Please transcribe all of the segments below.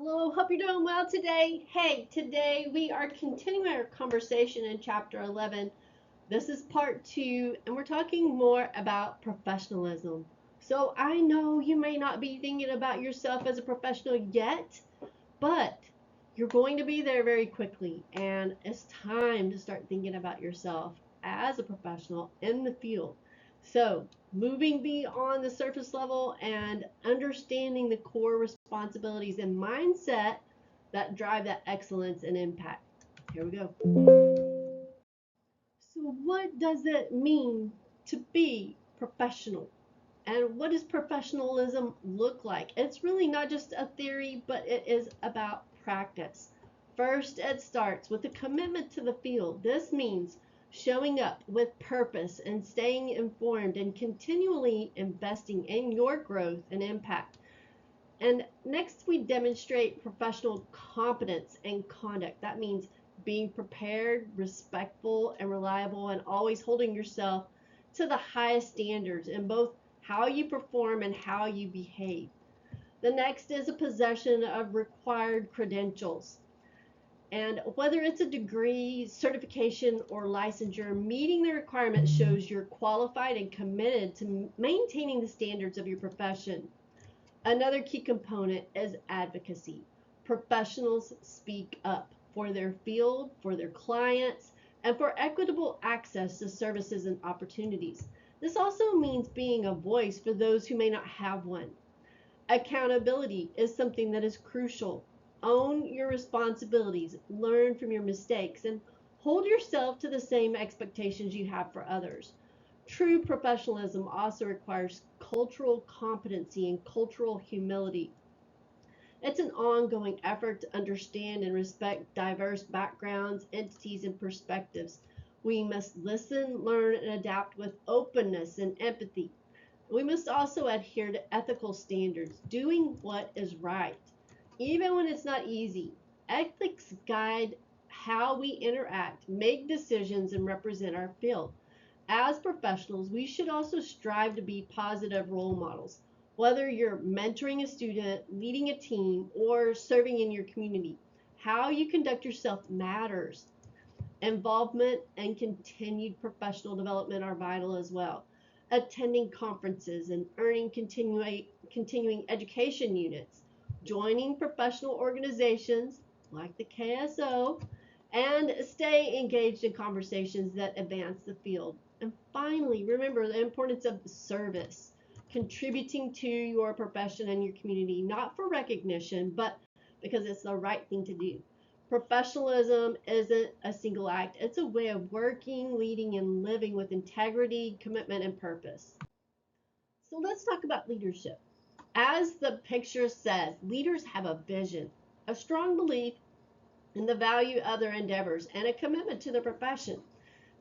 Hello, hope you're doing well today. Hey, today we are continuing our conversation in chapter 11. This is part 2, and we're talking more about professionalism. So I know you may not be thinking about yourself as a professional yet, but you're going to be there very quickly, and it's time to start thinking about yourself as a professional in the field. So, moving beyond the surface level and understanding the core responsibilities and mindset that drive that excellence and impact. Here we go. So, what does it mean to be professional? And what does professionalism look like? It's really not just a theory, but it is about practice. First, it starts with a commitment to the field. This means showing up with purpose and staying informed and continually investing in your growth and impact. And next, we demonstrate professional competence and conduct. That means being prepared, respectful, and reliable, and always holding yourself to the highest standards in both how you perform and how you behave. The next is a possession of required credentials. And whether it's a degree, certification, or licensure, meeting the requirements shows you're qualified and committed to maintaining the standards of your profession. Another key component is advocacy. Professionals speak up for their field, for their clients, and for equitable access to services and opportunities. This also means being a voice for those who may not have one. Accountability is something that is crucial. Own your responsibilities, learn from your mistakes, and hold yourself to the same expectations you have for others. True professionalism also requires cultural competency and cultural humility. It's an ongoing effort to understand and respect diverse backgrounds, entities, and perspectives. We must listen, learn, and adapt with openness and empathy. We must also adhere to ethical standards, doing what is right, even when it's not easy. Ethics guide how we interact, make decisions, and represent our field. As professionals, we should also strive to be positive role models. Whether you're mentoring a student, leading a team, or serving in your community, how you conduct yourself matters. Involvement and continued professional development are vital as well. Attending conferences and earning continuing education units, joining professional organizations like the KSO, and stay engaged in conversations that advance the field. And finally, remember the importance of service, contributing to your profession and your community, not for recognition, but because it's the right thing to do. Professionalism isn't a single act, it's a way of working, leading, and living with integrity, commitment, and purpose. So let's talk about leadership. As the picture says, leaders have a vision, a strong belief in the value of their endeavors, and a commitment to their profession.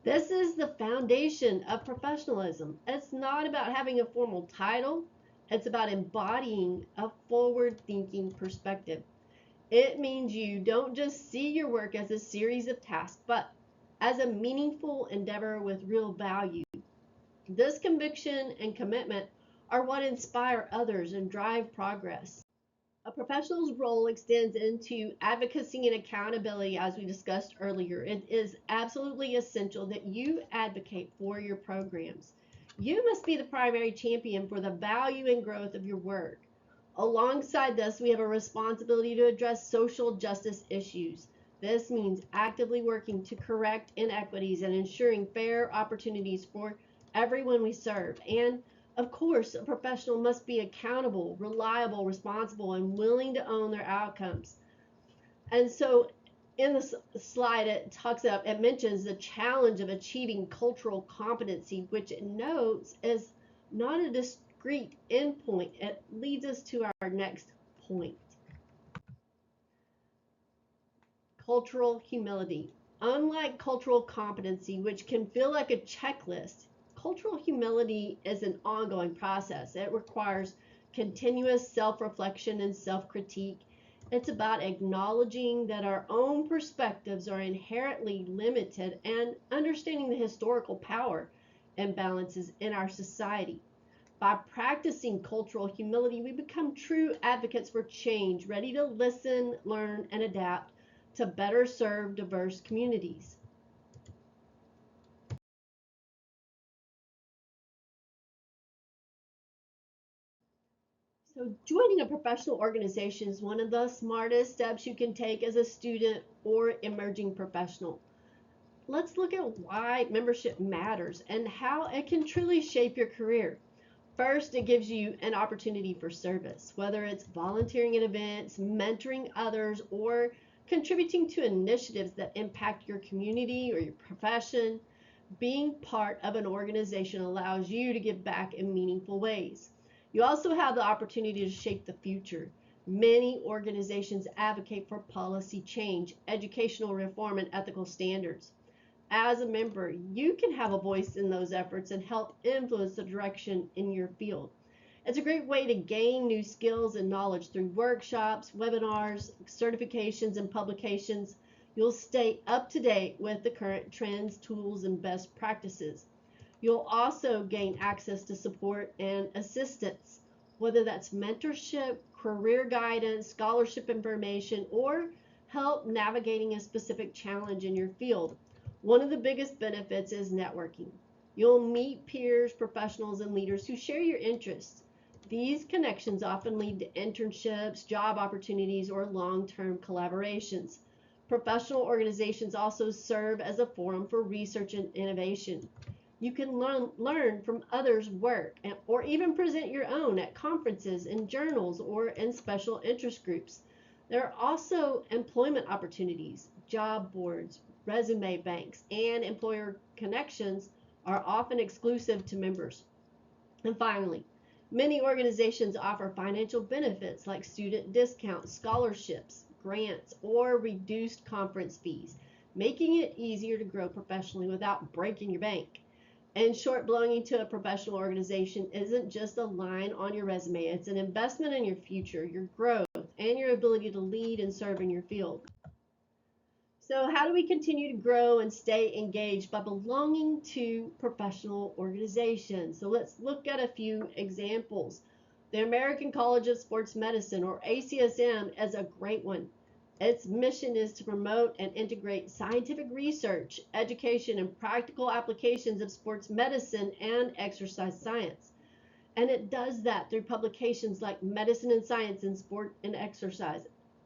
This is the foundation of professionalism. It's not about having a formal title, it's about embodying a forward thinking perspective. It means you don't just see your work as a series of tasks, but as a meaningful endeavor with real value. This conviction and commitment are what inspire others and drive progress. A professional's role extends into advocacy and accountability, as we discussed earlier. It is absolutely essential that you advocate for your programs. You must be the primary champion for the value and growth of your work. Alongside this, we have a responsibility to address social justice issues. This means actively working to correct inequities and ensuring fair opportunities for everyone we serve. And of course, a professional must be accountable, reliable, responsible, and willing to own their outcomes. And so in this slide, it mentions the challenge of achieving cultural competency, which it notes is not a discrete endpoint. It leads us to our next point. Cultural humility. Unlike cultural competency, which can feel like a checklist, cultural humility is an ongoing process. It requires continuous self reflection and self critique. It's about acknowledging that our own perspectives are inherently limited and understanding the historical power imbalances in our society. By practicing cultural humility, we become true advocates for change, ready to listen, learn, and adapt to better serve diverse communities. So, joining a professional organization is one of the smartest steps you can take as a student or emerging professional. Let's look at why membership matters and how it can truly shape your career. First, it gives you an opportunity for service, whether it's volunteering at events, mentoring others, or contributing to initiatives that impact your community or your profession. Being part of an organization allows you to give back in meaningful ways. You also have the opportunity to shape the future. Many organizations advocate for policy change, educational reform, and ethical standards. As a member, you can have a voice in those efforts and help influence the direction in your field. It's a great way to gain new skills and knowledge through workshops, webinars, certifications, and publications. You'll stay up to date with the current trends, tools, and best practices. You'll also gain access to support and assistance, whether that's mentorship, career guidance, scholarship information, or help navigating a specific challenge in your field. One of the biggest benefits is networking. You'll meet peers, professionals, and leaders who share your interests. These connections often lead to internships, job opportunities, or long-term collaborations. Professional organizations also serve as a forum for research and innovation. You can learn from others' work or even present your own at conferences, in journals, or in special interest groups. There are also employment opportunities. Job boards, resume banks, and employer connections are often exclusive to members. And finally, many organizations offer financial benefits like student discounts, scholarships, grants, or reduced conference fees, making it easier to grow professionally without breaking your bank. In short, belonging to a professional organization isn't just a line on your resume, it's an investment in your future, your growth, and your ability to lead and serve in your field. So, how do we continue to grow and stay engaged? By belonging to professional organizations. So, let's look at a few examples. The American College of Sports Medicine, or ACSM, is a great one. Its mission is to promote and integrate scientific research, education, and practical applications of sports medicine and exercise science. And it does that through publications like Medicine and Science in Sport and Exercise.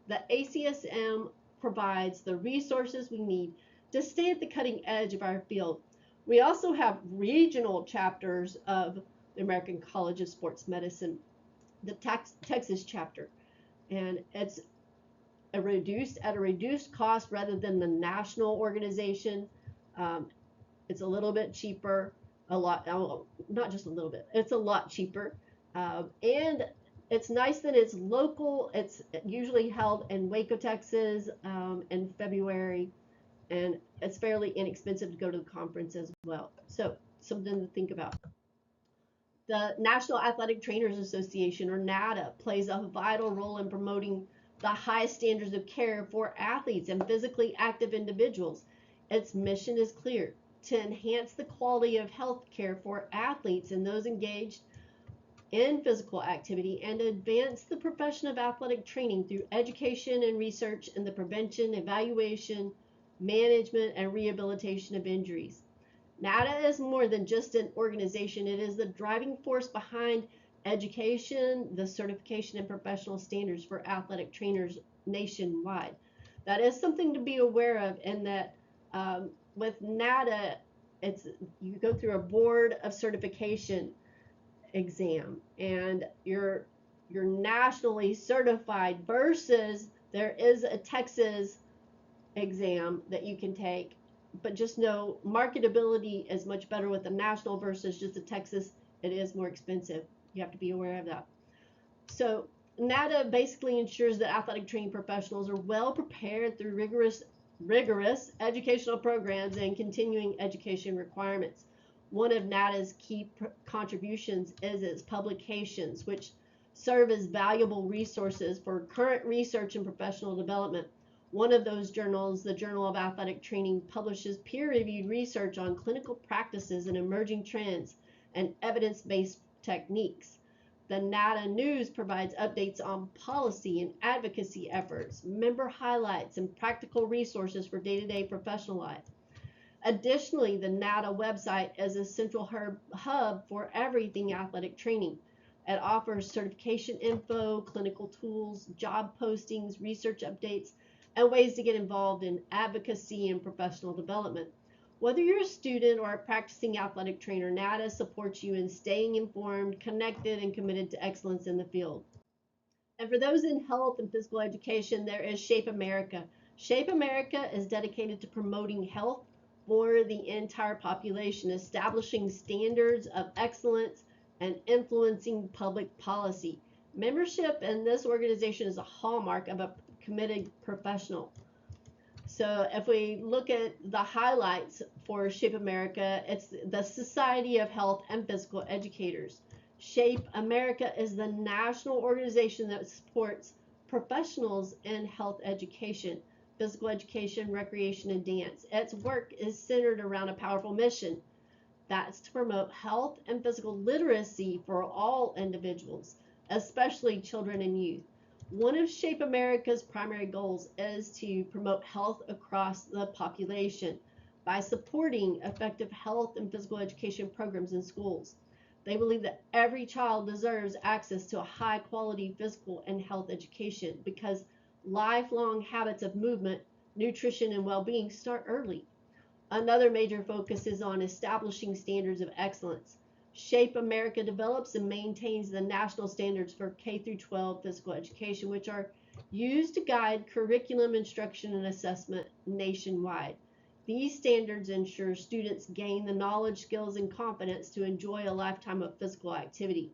The ACSM provides the resources we need to stay at the cutting edge of our field. We also have regional chapters of the American College of Sports Medicine, the Texas chapter, and it's at a reduced cost rather than the national organization. Um, it's a little bit cheaper, a lot, not just a little bit, it's a lot cheaper. And it's nice that it's local. It's usually held in Waco, Texas, in February, and it's fairly inexpensive to go to the conference as well. So, something to think about. The National Athletic Trainers Association, or NADA, plays a vital role in promoting the highest standards of care for athletes and physically active individuals. Its mission is clear: to enhance the quality of health care for athletes and those engaged in physical activity and advance the profession of athletic training through education and research in the prevention, evaluation, management, and rehabilitation of injuries. NADA is more than just an organization, it is the driving force behind education, the certification, and professional standards for athletic trainers nationwide. That is something to be aware of, in that with NADA, it's you go through a board of certification exam, and you're nationally certified, versus there is a Texas exam that you can take. But just know marketability is much better with the national versus just the Texas. It is more expensive. You have to be aware of that. So NADA basically ensures that athletic training professionals are well prepared through rigorous educational programs and continuing education requirements. One of NADA's key contributions is its publications, which serve as valuable resources for current research and professional development. One of those journals, the Journal of Athletic Training, publishes peer-reviewed research on clinical practices and emerging trends and evidence-based techniques. The NATA News provides updates on policy and advocacy efforts, member highlights, and practical resources for day-to-day professional life. Additionally, the NATA website is a central hub for everything athletic training. It offers certification info, clinical tools, job postings, research updates, and ways to get involved in advocacy and professional development. Whether you're a student or a practicing athletic trainer, NATA supports you in staying informed, connected, and committed to excellence in the field. And for those in health and physical education, there is Shape America. Shape America is dedicated to promoting health for the entire population, establishing standards of excellence and influencing public policy. Membership in this organization is a hallmark of a committed professional. So if we look at the highlights for Shape America, it's the Society of Health and Physical Educators. Shape America is the national organization that supports professionals in health education, physical education, recreation, and dance. Its work is centered around a powerful mission. That's to promote health and physical literacy for all individuals, especially children and youth. One of Shape America's primary goals is to promote health across the population by supporting effective health and physical education programs in schools. They believe that every child deserves access to a high quality physical and health education because lifelong habits of movement, nutrition, and well-being start early. Another major focus is on establishing standards of excellence. Shape America develops and maintains the national standards for K through 12 physical education, which are used to guide curriculum instruction and assessment nationwide. These standards ensure students gain the knowledge, skills, and confidence to enjoy a lifetime of physical activity.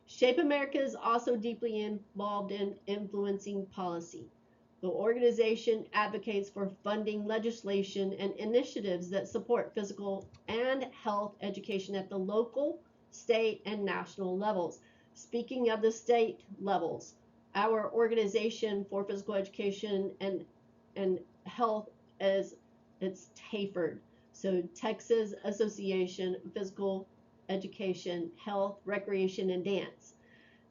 Shape America is also deeply involved in influencing policy. The organization advocates for funding legislation and initiatives that support physical and health education at the local, state, and national levels. Speaking of the state levels, our organization for physical education and health it's TAFERD. So Texas Association of Physical Education, Health, Recreation, and Dance.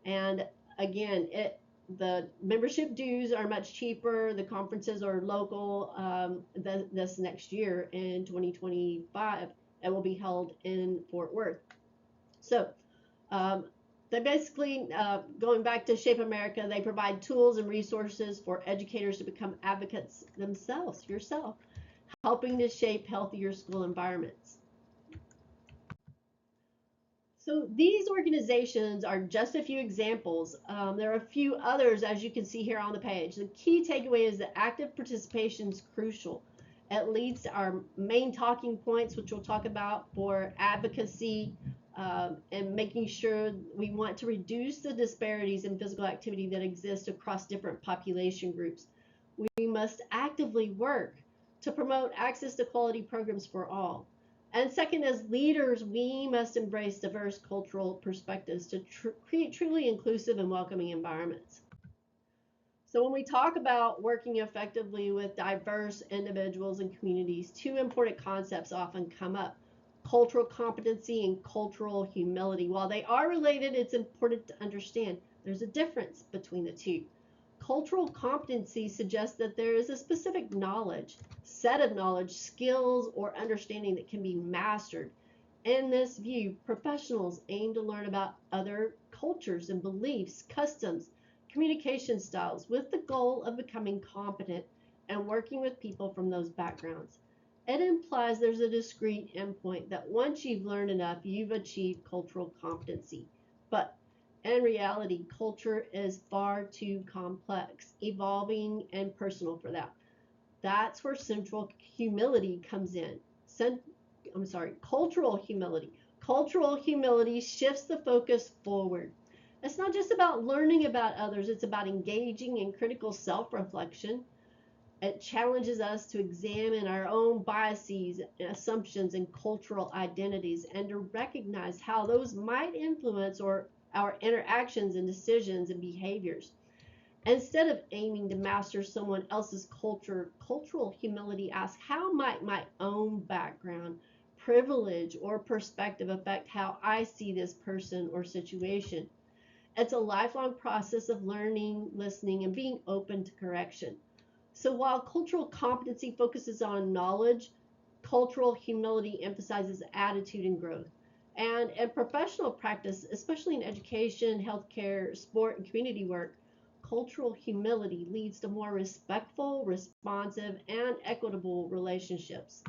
And again, the membership dues are much cheaper. The conferences are local. This next year in 2025, it will be held in Fort Worth. So they basically, going back to Shape America, they provide tools and resources for educators to become advocates themselves, yourself, helping to shape healthier school environments. So these organizations are just a few examples. There are a few others, as you can see here on the page. The key takeaway is that active participation is crucial. It leads to our main talking points, which we'll talk about for advocacy and making sure we want to reduce the disparities in physical activity that exist across different population groups. We must actively work to promote access to quality programs for all. And second, as leaders, we must embrace diverse cultural perspectives to create truly inclusive and welcoming environments. So when we talk about working effectively with diverse individuals and communities, two important concepts often come up: cultural competency and cultural humility. While they are related, it's important to understand there's a difference between the two. Cultural competency suggests that there is a specific knowledge, set of knowledge, skills, or understanding that can be mastered. In this view, professionals aim to learn about other cultures and beliefs, customs, communication styles, with the goal of becoming competent and working with people from those backgrounds. It implies there's a discrete endpoint that once you've learned enough, you've achieved cultural competency. But in reality, culture is far too complex, evolving, and personal for that. That's where central humility comes in. Cultural humility. Cultural humility shifts the focus forward. It's not just about learning about others, it's about engaging in critical self-reflection. It challenges us to examine our own biases, assumptions, and cultural identities, and to recognize how those might influence our interactions and decisions and behaviors. Instead of aiming to master someone else's culture, cultural humility asks, how might my own background, privilege or perspective affect how I see this person or situation. It's a lifelong process of learning, listening, and being open to correction. So while cultural competency focuses on knowledge, cultural humility emphasizes attitude and growth. And in professional practice, especially in education, healthcare, sport, and community work, cultural humility leads to more respectful, responsive, and equitable relationships.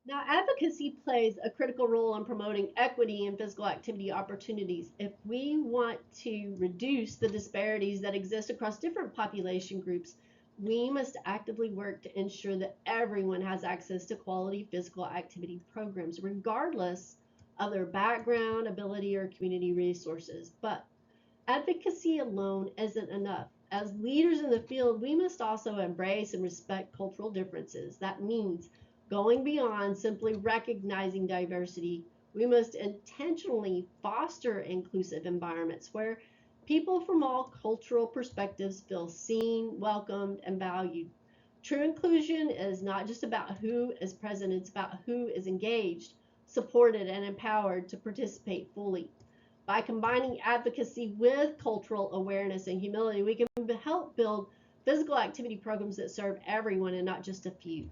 Now, advocacy plays a critical role in promoting equity in physical activity opportunities. If we want to reduce the disparities that exist across different population groups, we must actively work to ensure that everyone has access to quality physical activity programs, regardless of their background, ability, or community resources. But advocacy alone isn't enough. As leaders in the field, we must also embrace and respect cultural differences. That means going beyond simply recognizing diversity. We must intentionally foster inclusive environments where people from all cultural perspectives feel seen, welcomed, and valued. True inclusion is not just about who is present, it's about who is engaged, supported, and empowered to participate fully. By combining advocacy with cultural awareness and humility, we can help build physical activity programs that serve everyone and not just a few.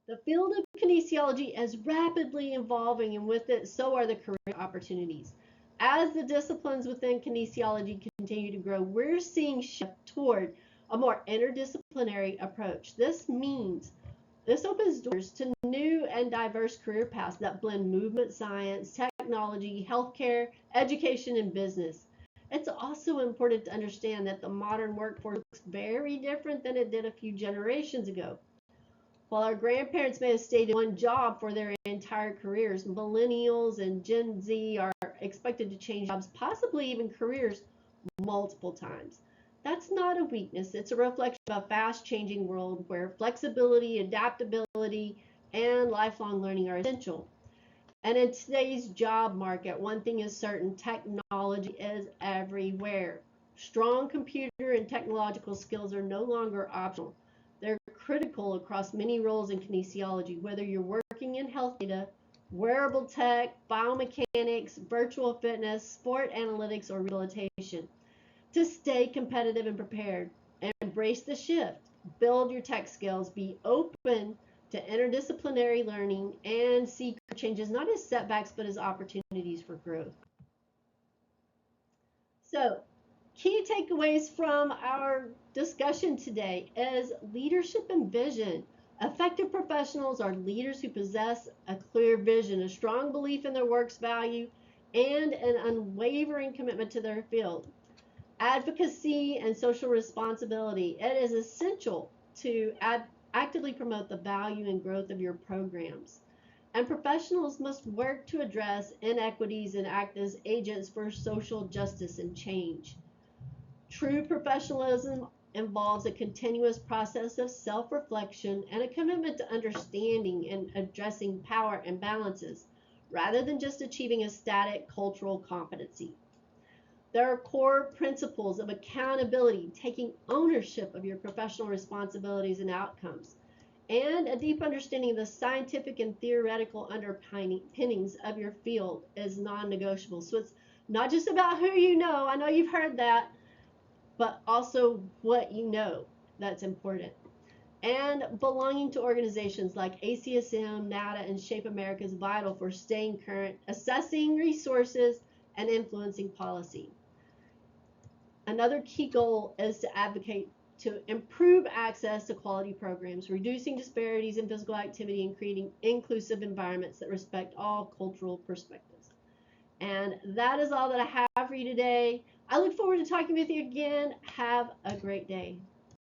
The field of kinesiology is rapidly evolving, and with it, so are the career opportunities. As the disciplines within kinesiology continue to grow, we're seeing shift toward a more interdisciplinary approach. This opens doors to new and diverse career paths that blend movement science, technology, healthcare, education, and business. It's also important to understand that the modern workforce looks very different than it did a few generations ago. While our grandparents may have stayed in one job for their entire careers, millennials and Gen Z are expected to change jobs, possibly even careers, multiple times. That's not a weakness, it's a reflection of a fast changing world where flexibility, adaptability, and lifelong learning are essential. And in today's job market, one thing is certain: technology is everywhere. Strong computer and technological skills are no longer optional. They're critical across many roles in kinesiology, whether you're working in health data, wearable tech, biomechanics, virtual fitness, sport analytics, or rehabilitation. To stay competitive and prepared, embrace the shift, build your tech skills, be open to interdisciplinary learning, and see changes not as setbacks but as opportunities for growth. So, key takeaways from our discussion today is leadership and vision. Effective professionals are leaders who possess a clear vision, a strong belief in their work's value, and an unwavering commitment to their field. Advocacy and social responsibility. It is essential to actively promote the value and growth of your programs. And professionals must work to address inequities and act as agents for social justice and change. True professionalism involves a continuous process of self reflection and a commitment to understanding and addressing power imbalances rather than just achieving a static cultural competency. There are core principles of accountability, taking ownership of your professional responsibilities and outcomes, and a deep understanding of the scientific and theoretical underpinnings of your field is non-negotiable. So it's not just about who you know, I know you've heard that, but also what you know. That's important. And belonging to organizations like ACSM, NADA, and Shape America is vital for staying current, assessing resources, and influencing policy. Another key goal is to advocate to improve access to quality programs, reducing disparities in physical activity, and creating inclusive environments that respect all cultural perspectives. And that is all that I have for you today. I look forward to talking with you again. Have a great day.